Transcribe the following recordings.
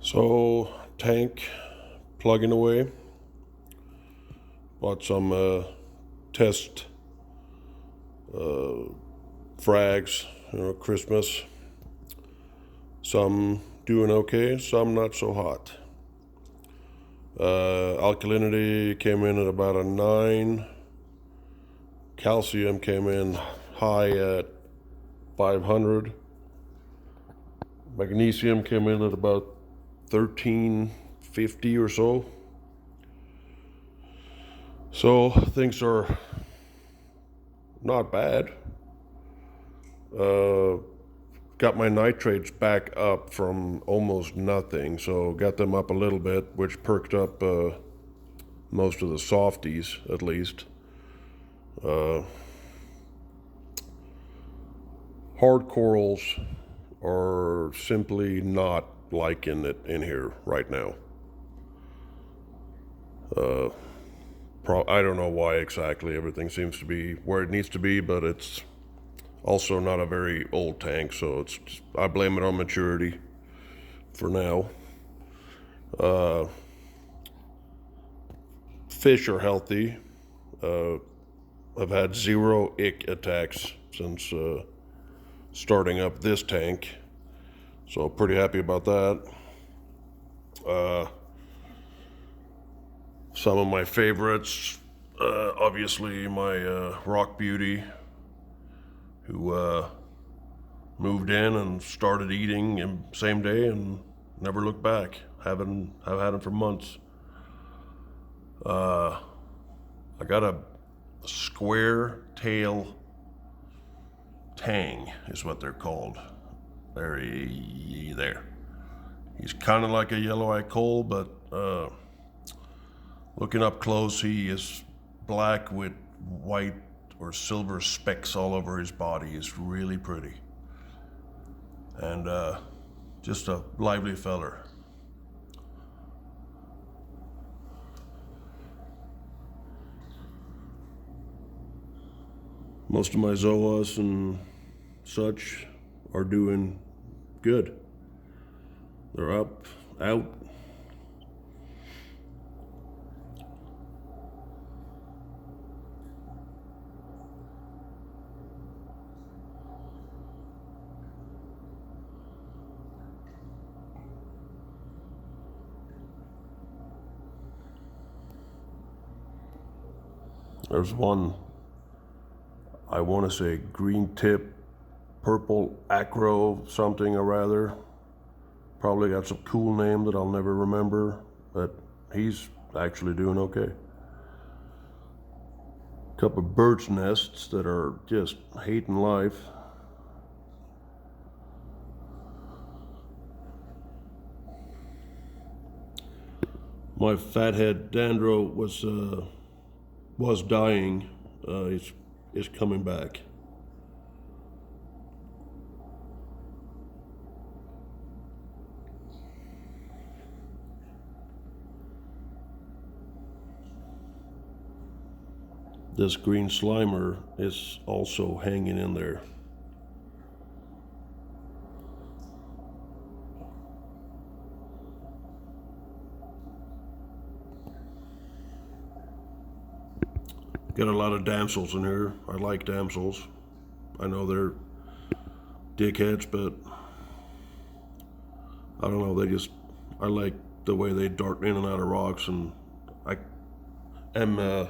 So, tank plugging away. Bought some test frags, Christmas. Some doing okay, some not so hot. Alkalinity came in at about a 9. Calcium came in high at 500. Magnesium came in at about 1350 or so. So things are not bad. Got my nitrates back up from almost nothing, so got them up a little bit, which perked up most of the softies, at least. Hard corals are simply not liking it in here right now. I don't know why exactly. Everything seems to be where it needs to be, but it's also not a very old tank, so I blame it on maturity for now. Fish are healthy. I've had 0 ick attacks since starting up this tank, so pretty happy about that. Some of my favorites, obviously my rock beauty, who moved in and started eating in same day and never looked back. I've had him for months. I got a square tail tang is what they're called. There. He's kind of like a yellow-eye coal, but looking up close, he is black with white or silver specks all over his body. Is really pretty. And just a lively feller. Most of my zoas and such are doing good. They're up, out. There's one, I want to say green tip, purple acro something or rather. Probably got some cool name that I'll never remember, but he's actually doing okay. Couple of bird's nests that are just hating life. My fathead Dandro was dying. He's coming back. This green slimer is also hanging in there. Got a lot of damsels in here. I like damsels. I know they're dickheads, but I don't know, I like the way they dart in and out of rocks, and I am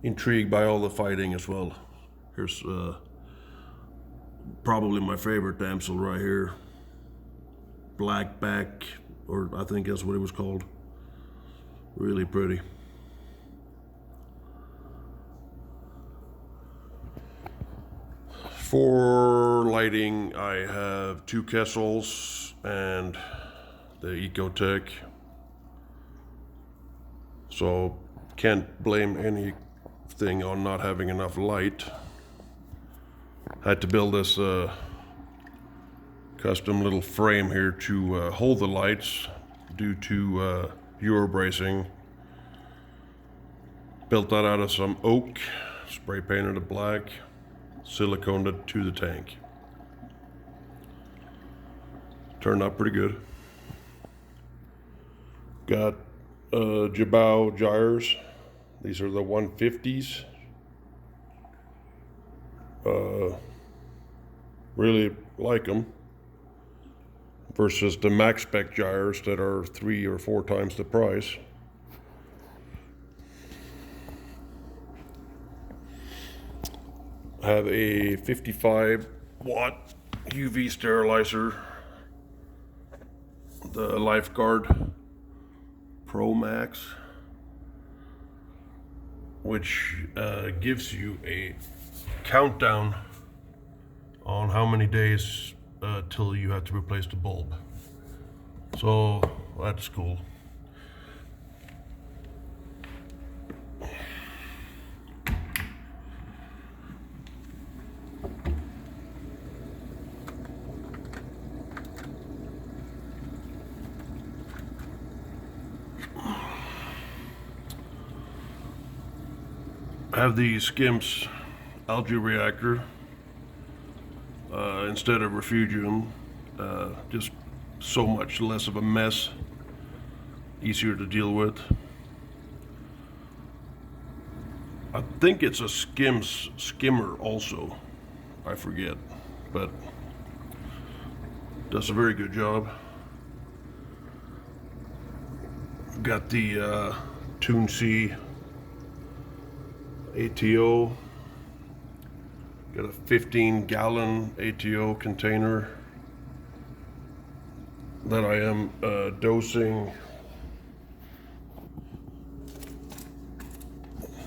intrigued by all the fighting as well. Here's probably my favorite damsel right here. Black back, or I think that's what it was called. Really pretty. For lighting, I have 2 Kessels and the Ecotech. So can't blame anything on not having enough light. Had to build this custom little frame here to hold the lights due to Euro bracing. Built that out of some oak, spray painted it black, siliconed it to the tank. Turned out pretty good. Got Jabao gyres. These are the 150s. Really like them versus the max spec gyres that are 3 or 4 times the price. I have a 55-watt UV sterilizer, the Lifeguard Pro Max, which gives you a countdown on how many days till you have to replace the bulb. So that's cool. I have the Skimps algae reactor instead of refugium. Just so much less of a mess, easier to deal with. I think it's a skimmer also, I forget, but does a very good job. Got the Tune C ATO. Got a 15-gallon ATO container that I am dosing.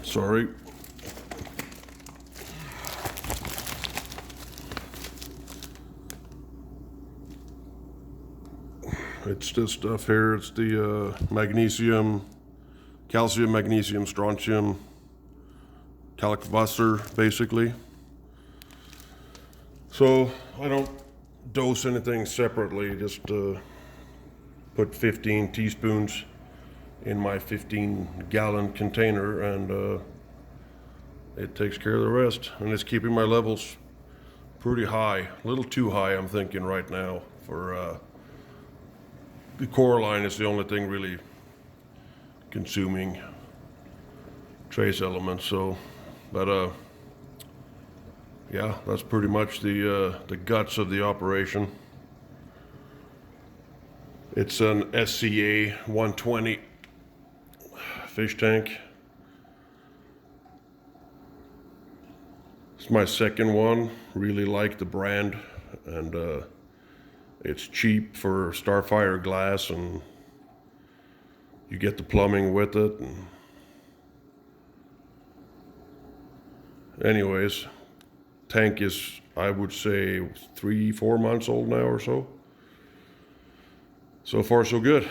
Sorry. It's this stuff here. It's the magnesium, calcium, magnesium, strontium, Kalkwasser, basically. So I don't dose anything separately, just put 15 teaspoons in my 15-gallon container, and it takes care of the rest. And it's keeping my levels pretty high, a little too high, I'm thinking right now. For the coralline is the only thing really consuming trace elements. So, but yeah, that's pretty much the guts of the operation. It's an SCA 120 fish tank. It's my second one. Really like the brand, and it's cheap for Starfire glass, and you get the plumbing with it. And anyways, tank is, I would say, 3-4 months old now or so. So far, so good.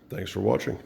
Thanks for watching.